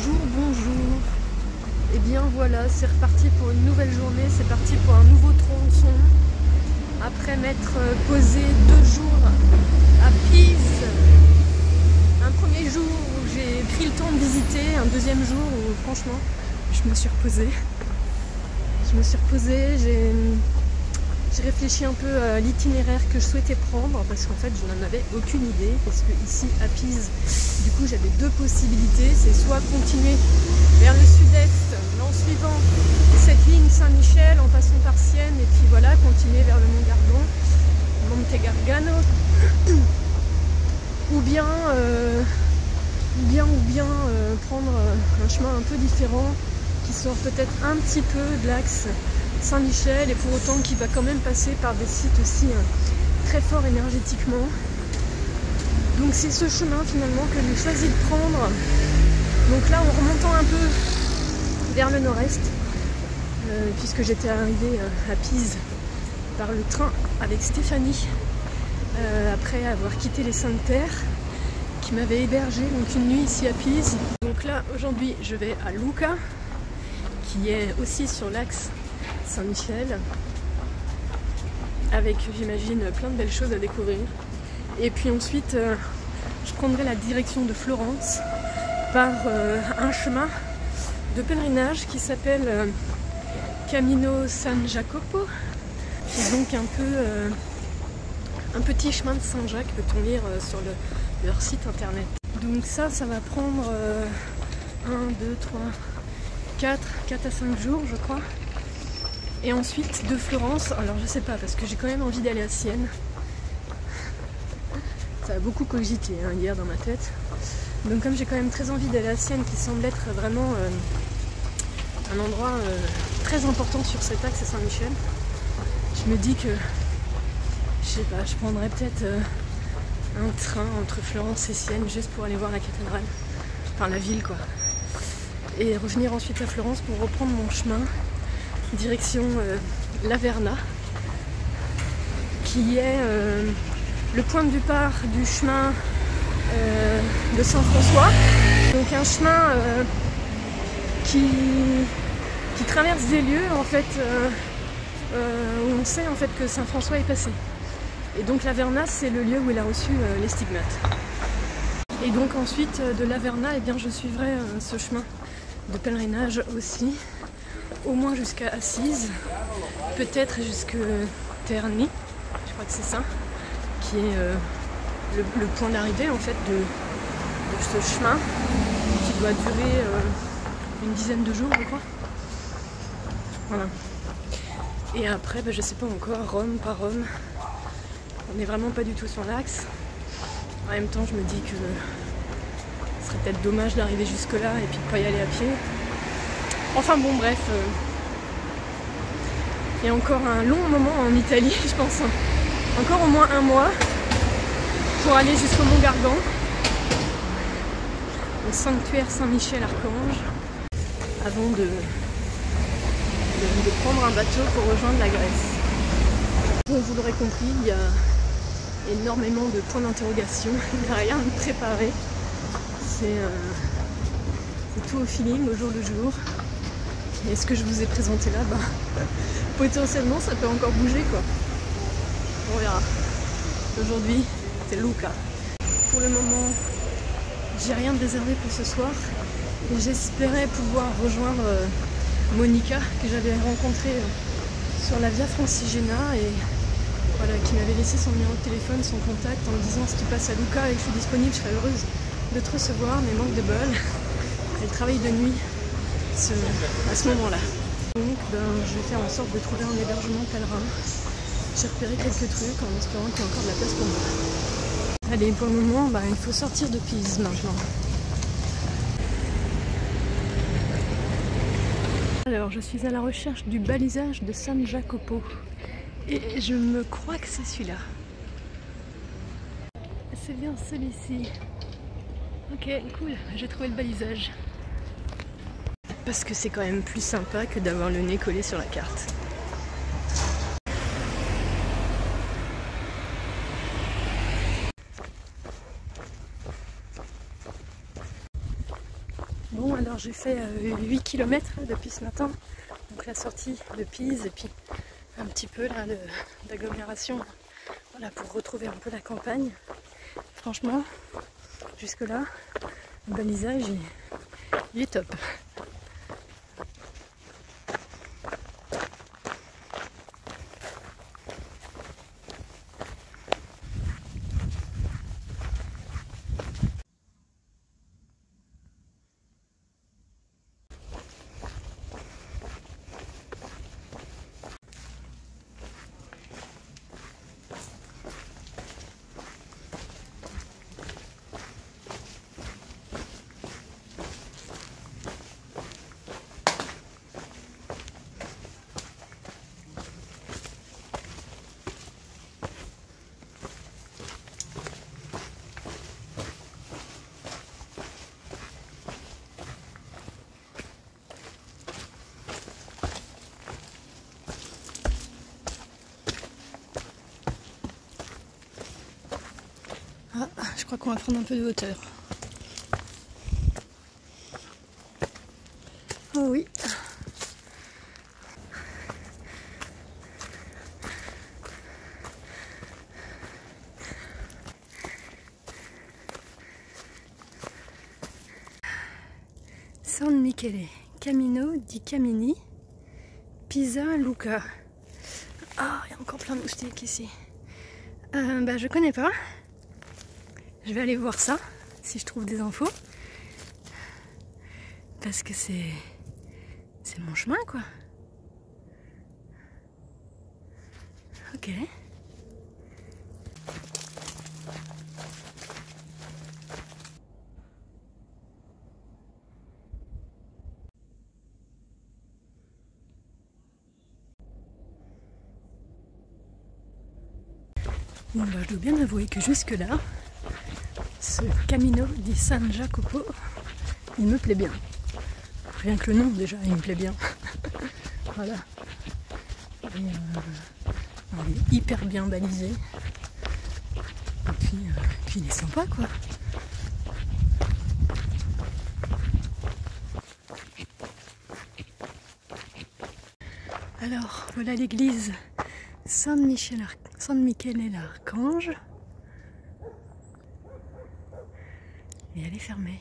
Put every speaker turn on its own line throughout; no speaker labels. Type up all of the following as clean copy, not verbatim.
Bonjour. Et bien voilà, c'est reparti pour une nouvelle journée, c'est parti pour un nouveau tronçon. Après m'être posé 2 jours à Pise, un premier jour où j'ai pris le temps de visiter, un deuxième jour où franchement je me suis reposée. J'ai réfléchi un peu à l'itinéraire que je souhaitais prendre parce qu'en fait je n'en avais aucune idée parce que ici à Pise, du coup j'avais 2 possibilités, c'est soit continuer vers le sud-est en suivant cette ligne Saint-Michel en passant par Sienne et puis voilà, continuer vers le Mont Gardon, Monte Gargano, ou bien prendre un chemin un peu différent qui sort peut-être un petit peu de l'axe Saint-Michel et pour autant qui va quand même passer par des sites aussi très forts énergétiquement. Donc c'est ce chemin finalement que j'ai choisi de prendre. Donc là en remontant un peu vers le nord-est, puisque j'étais arrivée à Pise par le train avec Stéphanie, après avoir quitté les Saintes Terres, qui m'avait hébergée donc une nuit ici à Pise. Donc là aujourd'hui je vais à Lucca, qui est aussi sur l'axe Saint-Michel, avec j'imagine plein de belles choses à découvrir. Et puis ensuite je prendrai la direction de Florence par un chemin de pèlerinage qui s'appelle Camino San Jacopo, qui est donc un petit chemin de Saint-Jacques, peut-on lire sur leur site internet. Donc ça va prendre 1, 2, 3, 4 à 5 jours je crois. Et ensuite de Florence, alors je sais pas parce que j'ai quand même envie d'aller à Sienne. Ça a beaucoup cogité hier dans ma tête. Donc comme j'ai quand même très envie d'aller à Sienne, qui semble être vraiment un endroit très important sur cet axe Saint-Michel, je me dis que, je sais pas, je prendrais peut-être un train entre Florence et Sienne juste pour aller voir la cathédrale, enfin la ville quoi. Et revenir ensuite à Florence pour reprendre mon chemin direction Laverna, qui est le point de départ du chemin de Saint-François. Donc un chemin qui traverse des lieux en fait où on sait en fait que Saint-François est passé. Et donc Laverna c'est le lieu où il a reçu les stigmates. Et donc ensuite de Laverna, eh bien, je suivrai ce chemin de pèlerinage aussi, au moins jusqu'à Assise, peut-être jusqu'à Terni, je crois que c'est ça, qui est le point d'arrivée en fait de ce chemin qui doit durer une dizaine de jours je crois. Voilà. Et après je sais pas encore, Rome par Rome, on n'est vraiment pas du tout sur l'axe. En même temps je me dis que ce serait peut-être dommage d'arriver jusque là et puis de pas y aller à pied. Enfin bon bref, il y a encore un long moment en Italie, je pense, encore au moins 1 mois pour aller jusqu'au Mont Gardon, au sanctuaire Saint-Michel-Archange, avant de prendre un bateau pour rejoindre la Grèce. Bon, vous l'aurez compris, il y a énormément de points d'interrogation, il n'y a rien de préparé, c'est tout au feeling, au jour le jour. Et ce que je vous ai présenté là, potentiellement ça peut encore bouger quoi. On verra. Aujourd'hui, c'est Lucca. Pour le moment, j'ai rien de réservé pour ce soir. Et j'espérais pouvoir rejoindre Monica, que j'avais rencontrée sur la Via Francigena et voilà, qui m'avait laissé son numéro de téléphone, son contact, en me disant si tu passes à Lucca et que je suis disponible, je serais heureuse de te recevoir, mais manque de bol. Elle travaille de nuit à ce moment-là. Donc je vais faire en sorte de trouver un hébergement pèlerin. J'ai repéré quelques trucs en espérant qu'il y a encore de la place pour moi. Allez, pour le moment, il faut sortir de Pise maintenant. Alors, je suis à la recherche du balisage de San Jacopo. Et je me crois que c'est celui-là. C'est bien celui-ci. Ok, cool, j'ai trouvé le balisage. Parce que c'est quand même plus sympa que d'avoir le nez collé sur la carte. Bon, alors j'ai fait 8 km depuis ce matin, donc la sortie de Pise et puis un petit peu d'agglomération, voilà, pour retrouver un peu la campagne. Franchement, jusque là, le balisage il est top. Ah, je crois qu'on va prendre un peu de hauteur. Oh oui. San Michele, Camino di Camini, Pisa Luca. Ah, il y a encore plein de moustiques ici. Je connais pas. Je vais aller voir ça, si je trouve des infos. Parce que c'est mon chemin, quoi. Ok. Bon, je dois bien avouer que jusque-là, ce Camino di San Jacopo, il me plaît bien. Rien que le nom, déjà, il me plaît bien. Voilà. Et, il est hyper bien balisé. Et puis il est sympa, quoi. Alors, voilà l'église San Michele l'Archange. Et elle est fermée.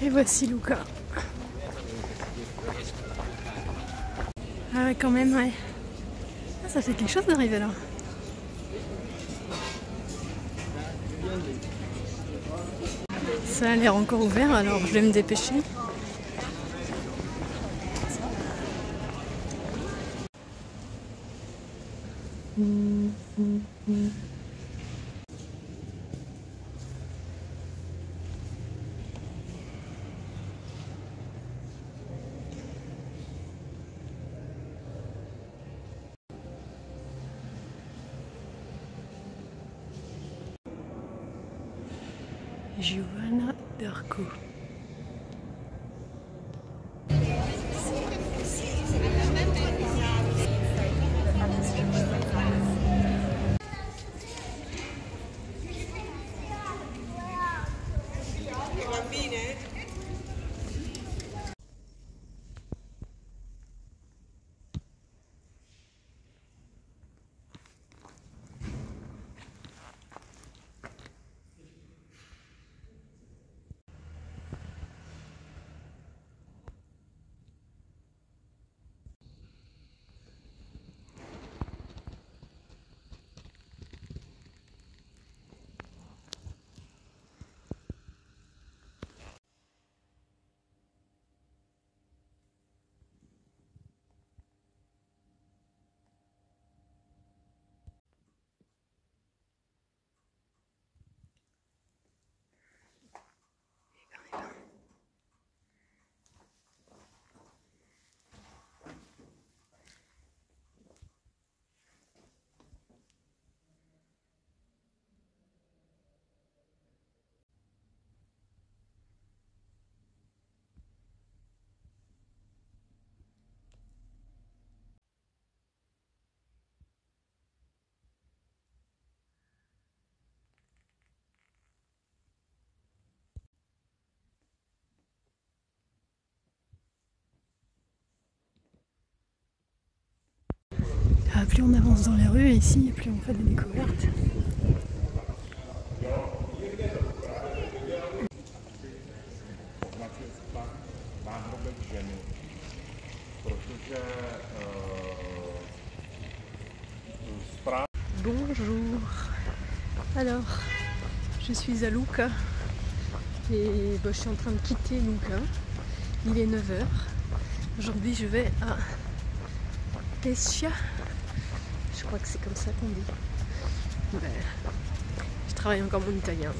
Et voici Luca. Ah ouais, quand même, ouais. Ah, ça fait quelque chose d'arriver là. Ça a l'air encore ouvert, alors je vais me dépêcher. Giovanna d'Arco. plus on avance dans les rues, ici, plus on fait des découvertes. Bonjour. Alors, je suis à Lucca et je suis en train de quitter Lucca. Il est 9 h. Aujourd'hui, je vais à Pescia. Je crois que c'est comme ça qu'on dit. Je travaille encore mon italien.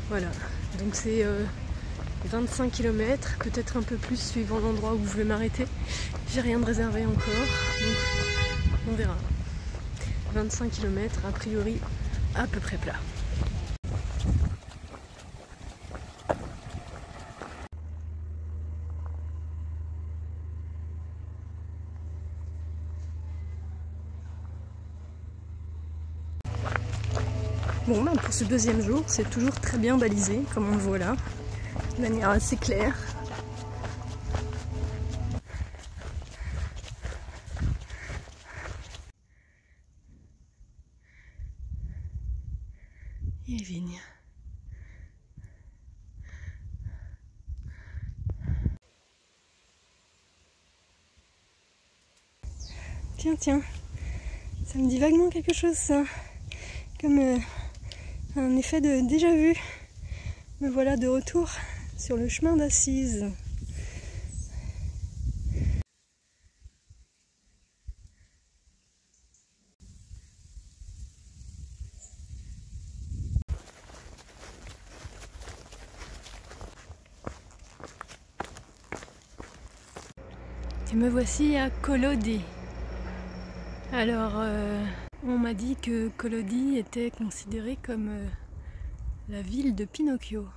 Voilà, donc c'est 25 km, peut-être un peu plus suivant l'endroit où je vais m'arrêter. J'ai rien de réservé encore, donc on verra. 25 km, a priori à peu près plat. Bon, pour ce deuxième jour, c'est toujours très bien balisé, comme on le voit là, de manière assez claire. Et les vignes. Tiens, ça me dit vaguement quelque chose ça, comme un effet de déjà vu. Me voilà de retour sur le chemin d'Assise. Et me voici à Collodi. Alors, on m'a dit que Collodi était considérée comme la ville de Pinocchio.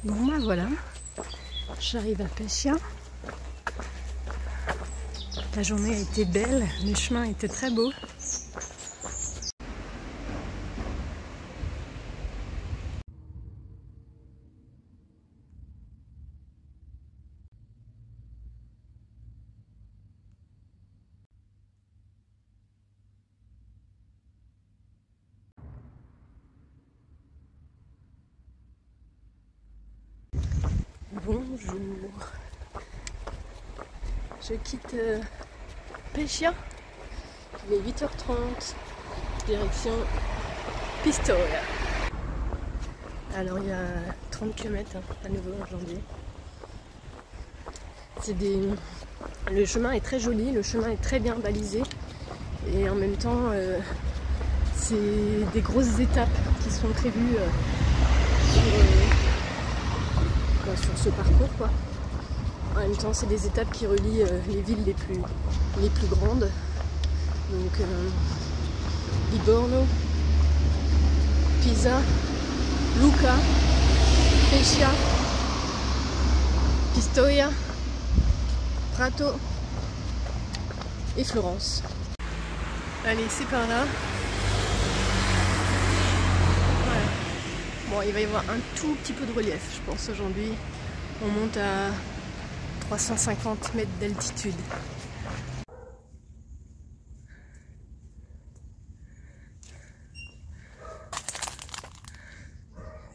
Bon voilà, j'arrive à Pescia. La journée a été belle, les chemins étaient très beaux. Bonjour. Je quitte Pescia. Il est 8h30, direction Pistoia. Alors il y a 30 km à nouveau aujourd'hui. Le chemin est très joli, le chemin est très bien balisé et en même temps c'est des grosses étapes qui sont prévues sur ce parcours quoi. En même temps c'est des étapes qui relient les villes les plus grandes, donc Livorno, Pisa, Lucca, Pescia, Pistoia, Prato et Florence. Allez, c'est par là. Voilà. Bon, il va y avoir un tout petit peu de relief, je pense, aujourd'hui. On monte à 350 mètres d'altitude.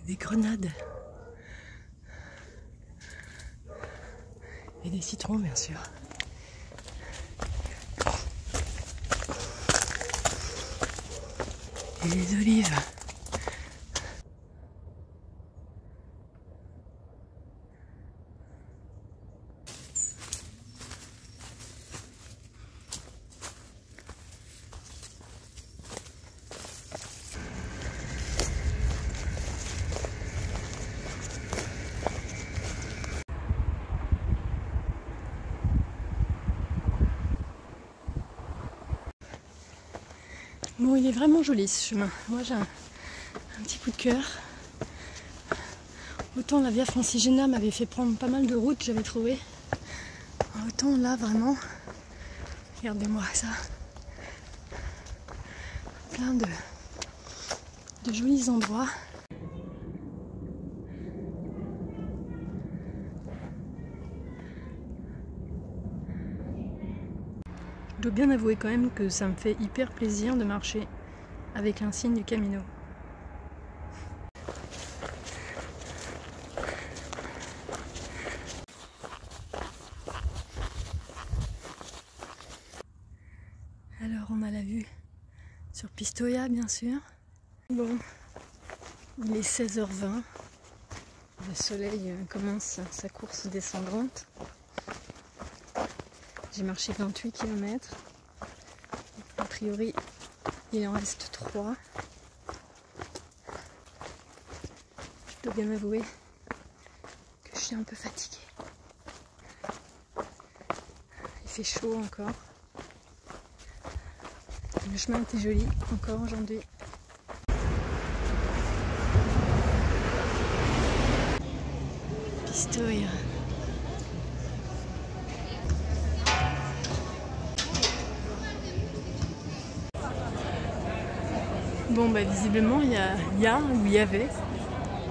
Des grenades. Et des citrons, bien sûr. Et des olives. Bon, il est vraiment joli ce chemin. Moi j'ai un petit coup de cœur. Autant la Via Francigena m'avait fait prendre pas mal de routes, j'avais trouvé. Autant là, vraiment, regardez-moi ça. Plein de jolis endroits. Je dois bien avouer quand même que ça me fait hyper plaisir de marcher avec l'insigne du Camino. Alors on a la vue sur Pistoia bien sûr. Bon, il est 16h20. Le soleil commence sa course descendante. J'ai marché 28 km. A priori, il en reste 3. Je dois bien m'avouer que je suis un peu fatiguée. Il fait chaud encore. Le chemin était joli encore aujourd'hui. Pistoia. Bon bah visiblement il y avait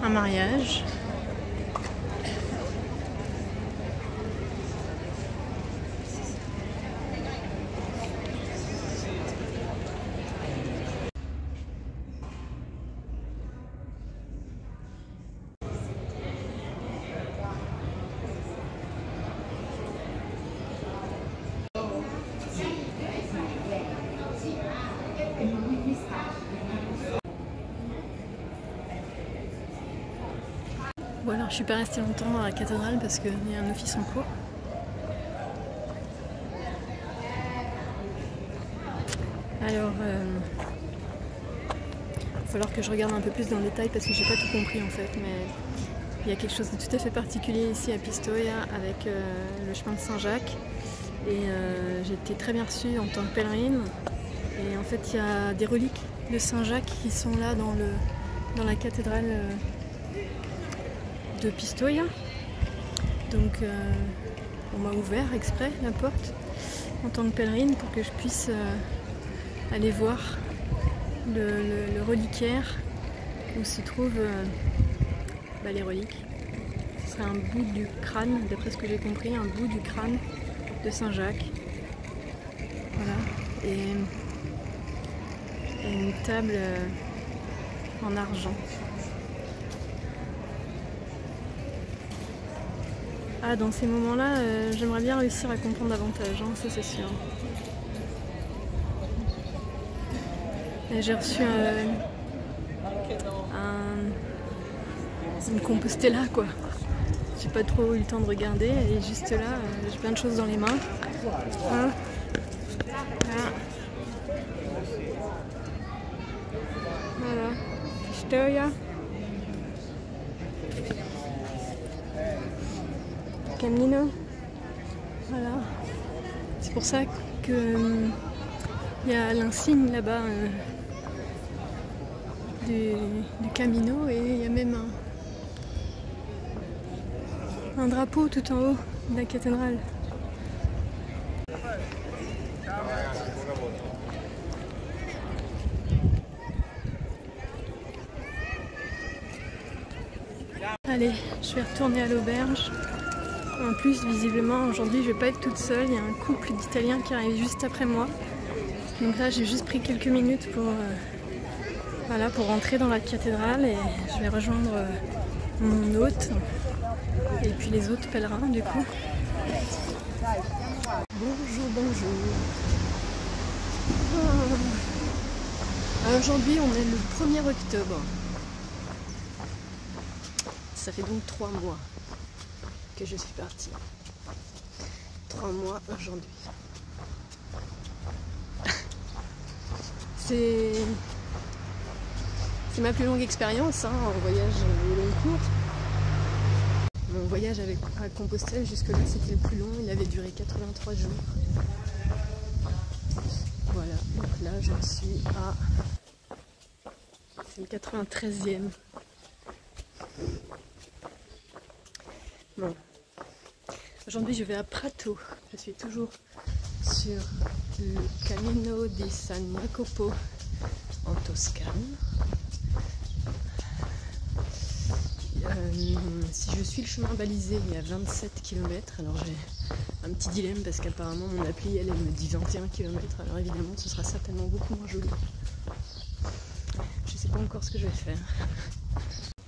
un mariage. Bon alors je suis pas restée longtemps à la cathédrale parce qu'il y a un office en cours. Alors il va falloir que je regarde un peu plus dans le détail parce que j'ai pas tout compris en fait, mais il y a quelque chose de tout à fait particulier ici à Pistoia avec le chemin de Saint-Jacques et j'ai été très bien reçue en tant que pèlerine et en fait il y a des reliques de Saint-Jacques qui sont là dans la cathédrale de Pistoia. Donc on m'a ouvert exprès la porte en tant que pèlerine pour que je puisse aller voir le reliquaire où se trouvent les reliques. Ce serait un bout du crâne, d'après ce que j'ai compris, un bout du crâne de Saint-Jacques. Voilà. Et une table en argent. Ah, dans ces moments-là, j'aimerais bien réussir à comprendre davantage, hein, ça c'est sûr. J'ai reçu une Compostela quoi. J'ai pas trop eu le temps de regarder, elle est juste là, j'ai plein de choses dans les mains. Voilà. Voilà. Pistoia. Camino. Voilà. C'est pour ça que il y a l'insigne là-bas du Camino et il y a même un drapeau tout en haut de la cathédrale. Allez, je vais retourner à l'auberge. En plus, visiblement, aujourd'hui, je vais pas être toute seule. Il y a un couple d'Italiens qui arrive juste après moi. Donc là, j'ai juste pris quelques minutes pour rentrer dans la cathédrale et je vais rejoindre mon hôte et puis les autres pèlerins du coup. Bonjour, bonjour. Aujourd'hui, on est le 1er octobre. Ça fait donc 3 mois que je suis partie. 3 mois aujourd'hui. C'est ma plus longue expérience en voyage long cours. Mon voyage à Compostelle jusque-là c'était le plus long, il avait duré 83 jours. Voilà, donc là j'en suis à... C'est le 93e. Aujourd'hui je vais à Prato, je suis toujours sur le Camino di San Jacopo en Toscane. Si je suis le chemin balisé, il y a 27 km, alors j'ai un petit dilemme parce qu'apparemment mon appli elle me dit 21 km, alors évidemment ce sera certainement beaucoup moins joli. Je sais pas encore ce que je vais faire.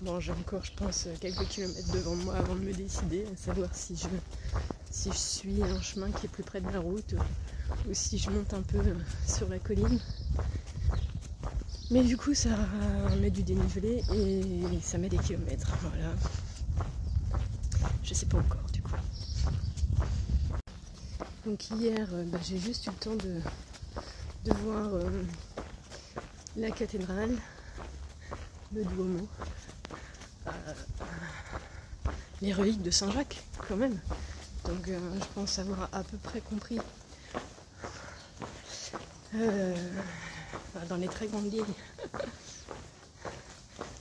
Bon, j'ai encore je pense quelques kilomètres devant moi avant de me décider, à savoir si je suis un chemin qui est plus près de la route ou si je monte un peu sur la colline. Mais du coup ça met du dénivelé et ça met des kilomètres, voilà. Je sais pas encore du coup. Donc hier j'ai juste eu le temps de voir la cathédrale, le Duomo, les reliques de Saint-Jacques quand même. Donc je pense avoir à peu près compris dans les très grandes lignes.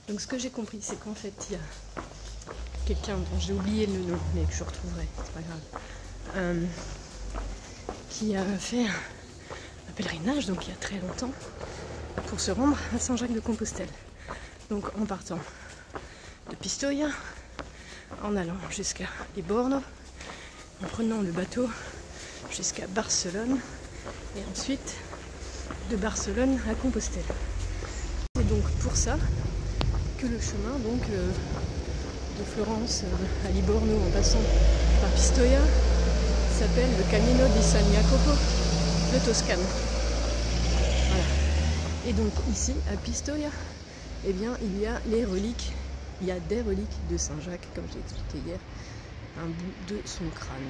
Donc ce que j'ai compris c'est qu'en fait il y a quelqu'un dont j'ai oublié le nom mais que je retrouverai, c'est pas grave, qui a fait un pèlerinage donc il y a très longtemps pour se rendre à Saint-Jacques de Compostelle. Donc en partant de Pistoia, en allant jusqu'à Livorno, en prenant le bateau jusqu'à Barcelone et ensuite de Barcelone à Compostelle. C'est donc pour ça que le chemin donc de Florence à Livorno en passant par Pistoia s'appelle le Camino di San Jacopo de Toscane. Voilà. Et donc ici à Pistoia, eh bien il y a les reliques, il y a des reliques de Saint-Jacques, comme j'ai expliqué hier, un bout de son crâne,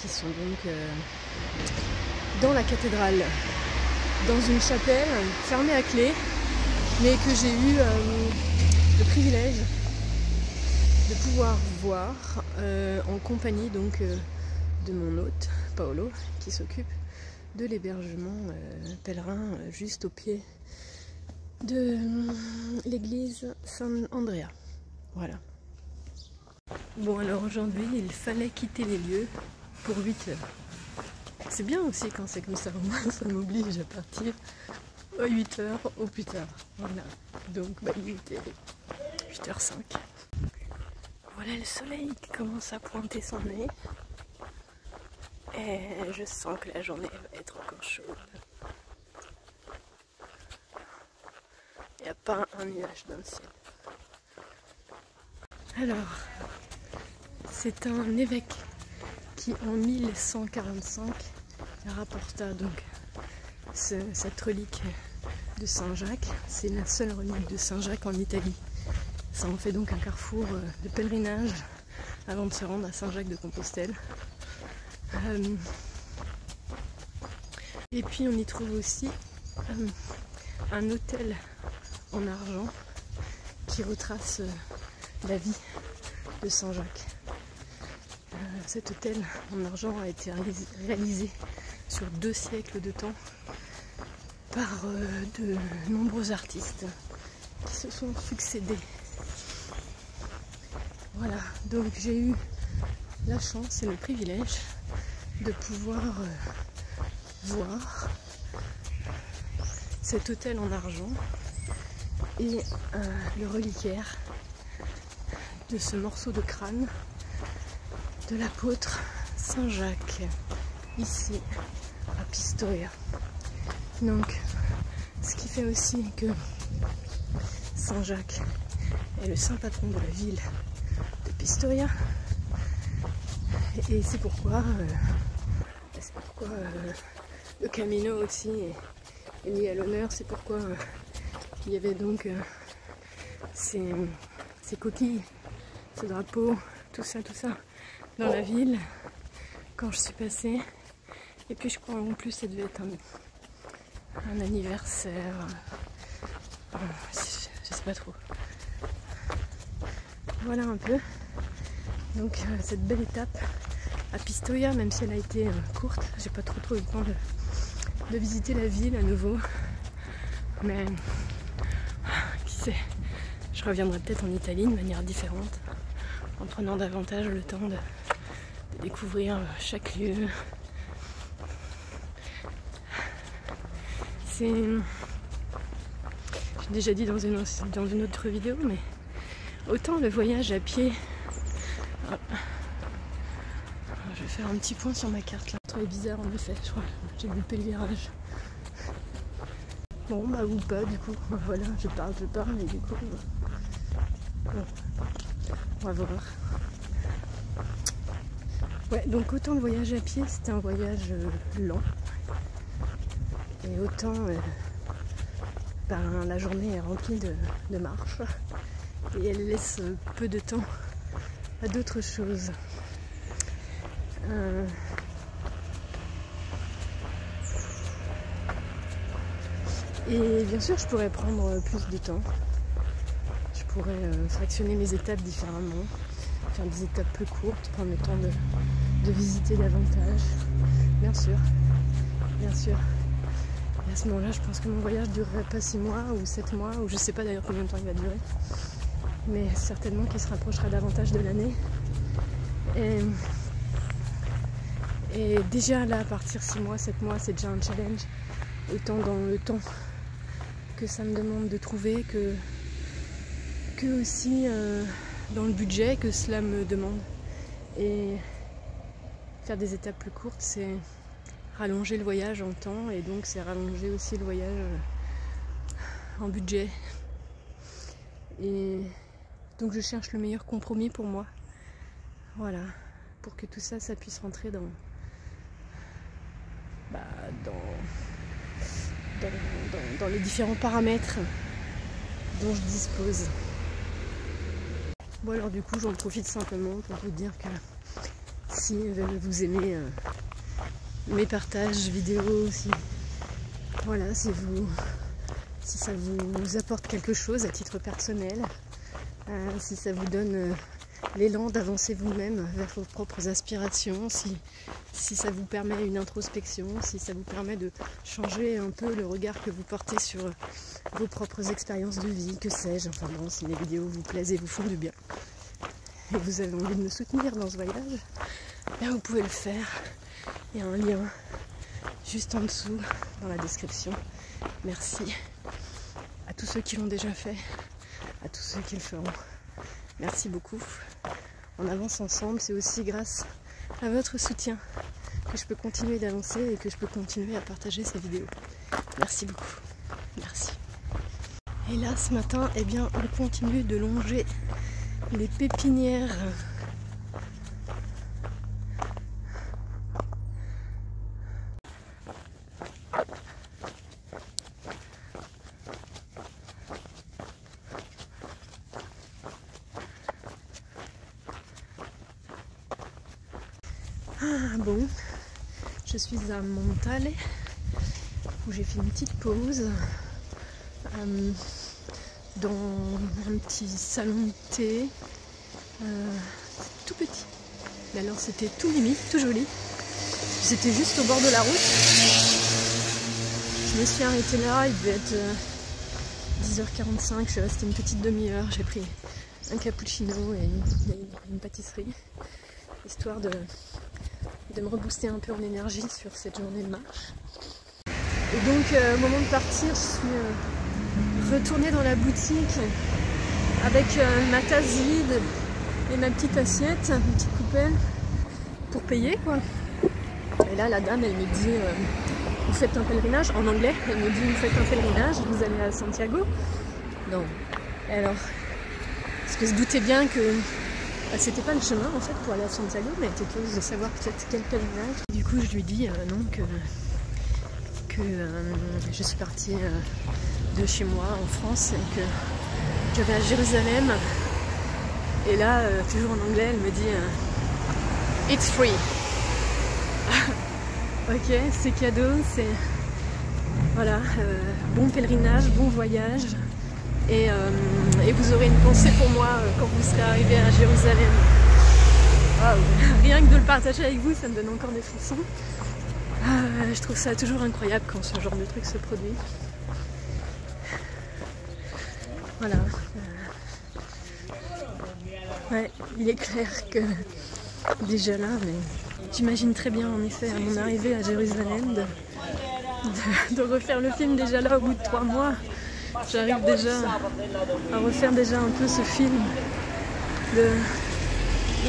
qui sont donc dans la cathédrale, dans une chapelle fermée à clé, mais que j'ai eu le privilège de pouvoir voir en compagnie donc de mon hôte Paolo, qui s'occupe de l'hébergement pèlerin juste au pied de l'église San Andrea. Voilà. Bon, alors aujourd'hui il fallait quitter les lieux pour 8 heures. C'est bien aussi quand c'est comme ça, au moins ça m'oblige à partir à 8 heures au plus tard. Voilà. Donc il était 8h05. Voilà le soleil qui commence à pointer son nez. Et je sens que la journée va être encore chaude. Il n'y a pas un nuage dans le ciel. Alors, c'est un évêque qui en 1145 rapporta donc cette relique de Saint-Jacques. C'est la seule relique de Saint-Jacques en Italie. Ça en fait donc un carrefour de pèlerinage avant de se rendre à Saint-Jacques de Compostelle. Et puis on y trouve aussi un autel en argent qui retrace la vie de Saint-Jacques. Cet autel en argent a été réalisé sur 2 siècles de temps par de nombreux artistes qui se sont succédés. Voilà, donc j'ai eu la chance et le privilège de pouvoir voir cet autel en argent et le reliquaire de ce morceau de crâne de l'apôtre Saint-Jacques, ici à Pistoia. Donc, ce qui fait aussi que Saint-Jacques est le saint patron de la ville de Pistoia, et c'est pourquoi, le Camino aussi est lié à l'honneur. C'est pourquoi il y avait donc ces coquilles, ce drapeau, tout ça dans la ville quand je suis passée. Et puis je crois en plus ça devait être un anniversaire, je sais pas trop. Voilà un peu donc cette belle étape à Pistoia, même si elle a été courte. J'ai pas trop eu le temps de visiter la ville à nouveau, mais qui sait, je reviendrai peut-être en Italie de manière différente, en prenant davantage le temps découvrir chaque lieu. C'est... J'ai déjà dit dans une autre vidéo, mais autant le voyage à pied... Je vais faire un petit point sur ma carte là. C'est bizarre en effet, je crois. J'ai loupé le virage. Bon bah ou pas du coup. Voilà, je parle et du coup... Bon. On va voir. Ouais, donc autant le voyage à pied, c'était un voyage lent. Et autant la journée est remplie de marches. Et elle laisse peu de temps à d'autres choses. Et bien sûr, je pourrais prendre plus de temps. Je pourrais fractionner mes étapes différemment, faire des étapes plus courtes, prendre le temps de visiter davantage. Bien sûr, bien sûr. Et à ce moment-là, je pense que mon voyage ne durerait pas 6 mois ou 7 mois, ou je ne sais pas d'ailleurs combien de temps il va durer. Mais certainement qu'il se rapprochera davantage de l'année. Et déjà là, partir 6 mois, 7 mois, c'est déjà un challenge. Autant dans le temps que ça me demande de trouver, que aussi dans le budget que cela me demande. Et faire des étapes plus courtes, c'est rallonger le voyage en temps, et donc c'est rallonger aussi le voyage en budget. Et donc je cherche le meilleur compromis pour moi. Voilà, pour que tout ça, ça puisse rentrer dans les différents paramètres dont je dispose. Bon alors du coup, j'en profite simplement pour vous dire que si vous aimez mes partages vidéo, si ça vous apporte quelque chose à titre personnel, si ça vous donne l'élan d'avancer vous-même vers vos propres aspirations, si ça vous permet une introspection, si ça vous permet de changer un peu le regard que vous portez sur vos propres expériences de vie, que sais-je, enfin bon, si les vidéos vous plaisent et vous font du bien, et vous avez envie de me soutenir dans ce voyage, bien vous pouvez le faire. Il y a un lien juste en dessous dans la description. Merci à tous ceux qui l'ont déjà fait, à tous ceux qui le feront. Merci beaucoup. On avance ensemble, c'est aussi grâce à votre soutien que je peux continuer d'avancer et que je peux continuer à partager ces vidéos. Merci beaucoup. Merci. Et là, ce matin, eh bien, on continue de longer les pépinières. Bon, je suis à Montale où j'ai fait une petite pause dans un petit salon de thé tout petit. Mais alors c'était tout mimi, tout joli. C'était juste au bord de la route. Je me suis arrêtée là, il devait être 10h45, je suis restée une petite demi-heure. J'ai pris un cappuccino et une pâtisserie, histoire de me rebooster un peu en énergie sur cette journée de marche. Et donc au moment de partir, je suis retournée dans la boutique avec ma tasse vide et ma petite assiette, une petite coupelle pour payer quoi. Et là la dame elle me dit vous faites un pèlerinage, en anglais elle me dit vous faites un pèlerinage, vous allez à Santiago. Non. Et alors, parce que je doutais bien que c'était pas le chemin en fait pour aller à Santiago, mais elle était curieuse de savoir peut-être quel pèlerinage. Du coup je lui dis non, que je suis partie de chez moi en France et que je vais à Jérusalem. Et là, toujours en anglais, elle me dit it's free. Ok, c'est cadeau, c'est voilà, bon pèlerinage, bon voyage. Et vous aurez une pensée pour moi quand vous serez arrivé à Jérusalem. Wow. Rien que de le partager avec vous, ça me donne encore des frissons. Je trouve ça toujours incroyable quand ce genre de truc se produit. Voilà. Ouais, il est clair que déjà là, mais j'imagine très bien en effet à mon arrivée à Jérusalem de refaire le film déjà là au bout de 3 mois. J'arrive déjà à refaire déjà un peu ce film de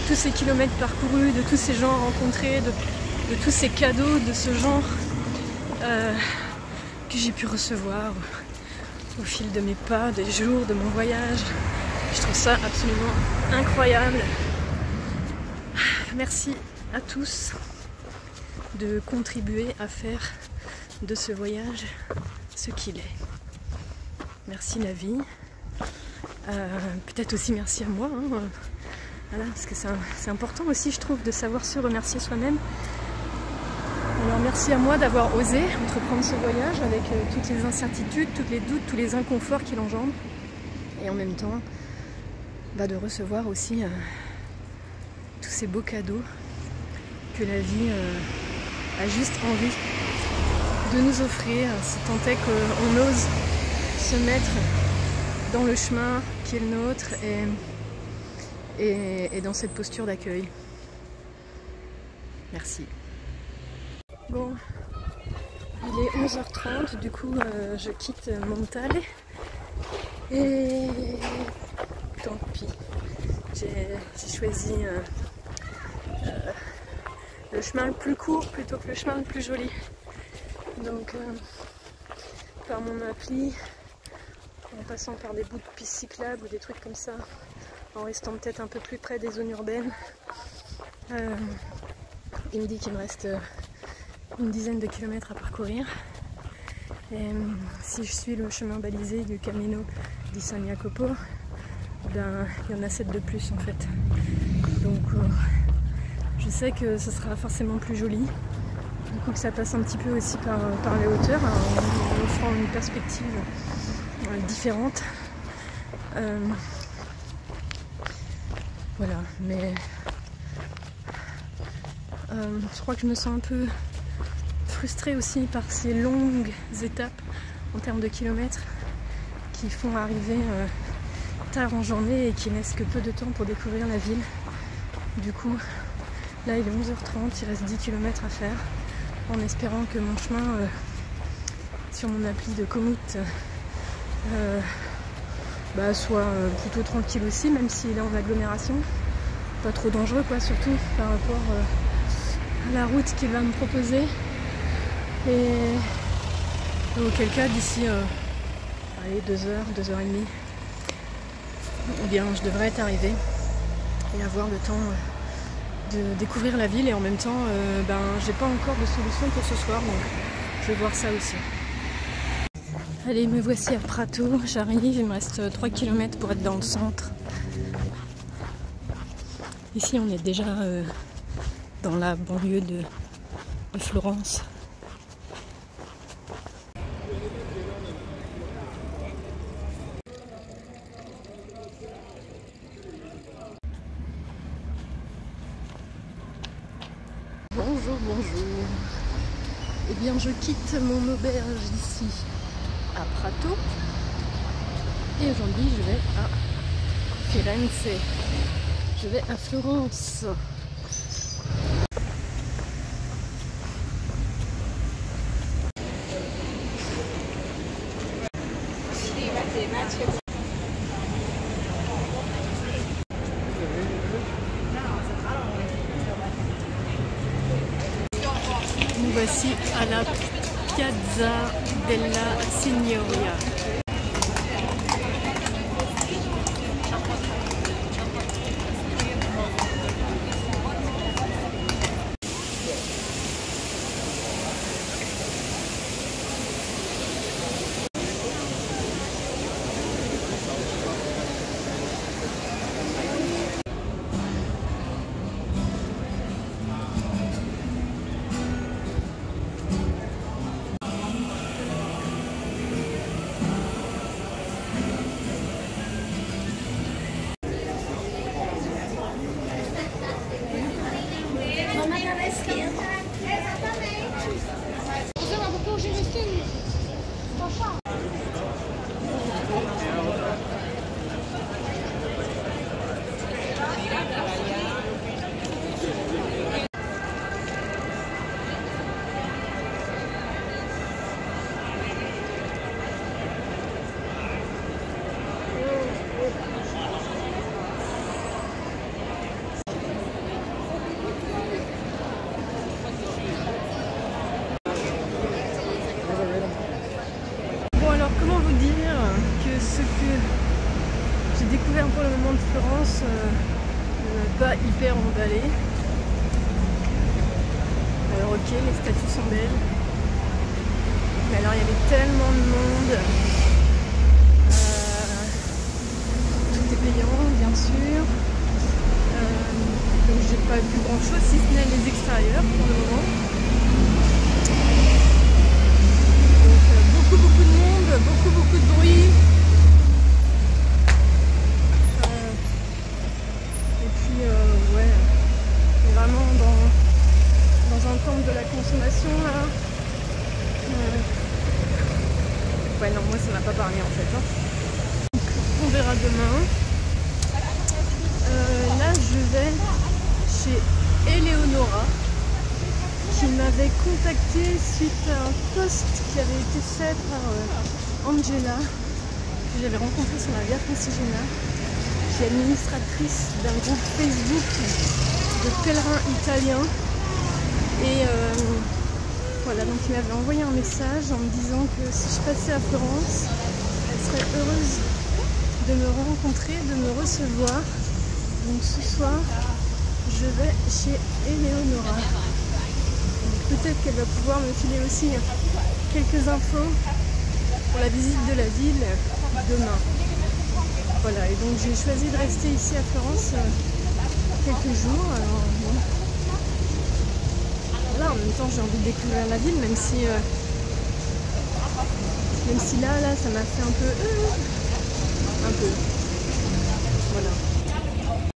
tous ces kilomètres parcourus, de tous ces gens rencontrés, de tous ces cadeaux de ce genre que j'ai pu recevoir au fil de mes pas, des jours, de mon voyage. Je trouve ça absolument incroyable. Merci à tous de contribuer à faire de ce voyage ce qu'il est. Merci la vie. Peut-être aussi merci à moi. Voilà, parce que c'est important aussi, je trouve, de savoir se remercier soi-même. Alors merci à moi d'avoir osé entreprendre ce voyage avec toutes les incertitudes, tous les doutes, tous les inconforts qu'il engendre. Et en même temps, de recevoir aussi tous ces beaux cadeaux que la vie a juste envie de nous offrir, si tant est qu'on ose se mettre dans le chemin qui est le nôtre et dans cette posture d'accueil. Merci. Bon, il est 11h30, du coup je quitte Montale et tant pis, j'ai choisi le chemin le plus court plutôt que le chemin le plus joli. Donc par mon appli, en passant par des bouts de pistes cyclables ou des trucs comme ça, en restant peut-être un peu plus près des zones urbaines, il me dit qu'il me reste une dizaine de kilomètres à parcourir. Et si je suis le chemin balisé du Camino di San Jacopo, il y en a 7 de plus en fait. Donc je sais que ce sera forcément plus joli. Du coup que ça passe un petit peu aussi par les hauteurs, en offrant une perspective différente. Voilà, mais je crois que je me sens un peu frustrée aussi par ces longues étapes en termes de kilomètres qui font arriver tard en journée et qui laissent que peu de temps pour découvrir la ville. Du coup, là il est 11h30, il reste 10 km à faire, en espérant que mon chemin sur mon appli de Komoot soit plutôt tranquille aussi, même s'il est en agglomération. Pas trop dangereux quoi, surtout par rapport à la route qu'il va me proposer. Et auquel cas d'ici 2h, 2h30, eh bien je devrais être arrivée et avoir le temps de découvrir la ville, et en même temps j'ai pas encore de solution pour ce soir, donc je vais voir ça aussi. Allez, me voici à Prato, j'arrive, il me reste 3 km pour être dans le centre. Ici on est déjà dans la banlieue de Florence. Bonjour, bonjour. Eh bien, je quitte mon auberge ici à Prato et aujourd'hui je vais à Firenze. Je vais à Florence. Nous voici à la Piazza della Signoria. pas hyper emballé. Alors ok, les statues sont belles. Mais alors il y avait tellement de monde. Tout est payant, bien sûr. Donc j'ai pas vu grand chose si ce n'est les extérieurs pour le moment. Donc beaucoup de monde, beaucoup de bruit. Et puis ouais, on est vraiment dans un temple de la consommation là. Ouais non, moi ça m'a pas parlé en fait. Hein. On verra demain. Là je vais chez Eleonora qui m'avait contacté suite à un post qui avait été fait par Angela que j'avais rencontré sur la Via Francigena, qui est administratrice d'un groupe Facebook de pèlerins italiens. Et voilà, donc il m'avait envoyé un message en me disant que si je passais à Florence, elle serait heureuse de me rencontrer, de me recevoir. Donc ce soir, je vais chez Eleonora. Peut-être qu'elle va pouvoir me filer aussi quelques infos pour la visite de la ville demain. Voilà, et donc j'ai choisi de rester ici à Florence quelques jours. Alors, bon. Là, en même temps, j'ai envie de découvrir la ville, même si là, ça m'a fait un peu. Voilà.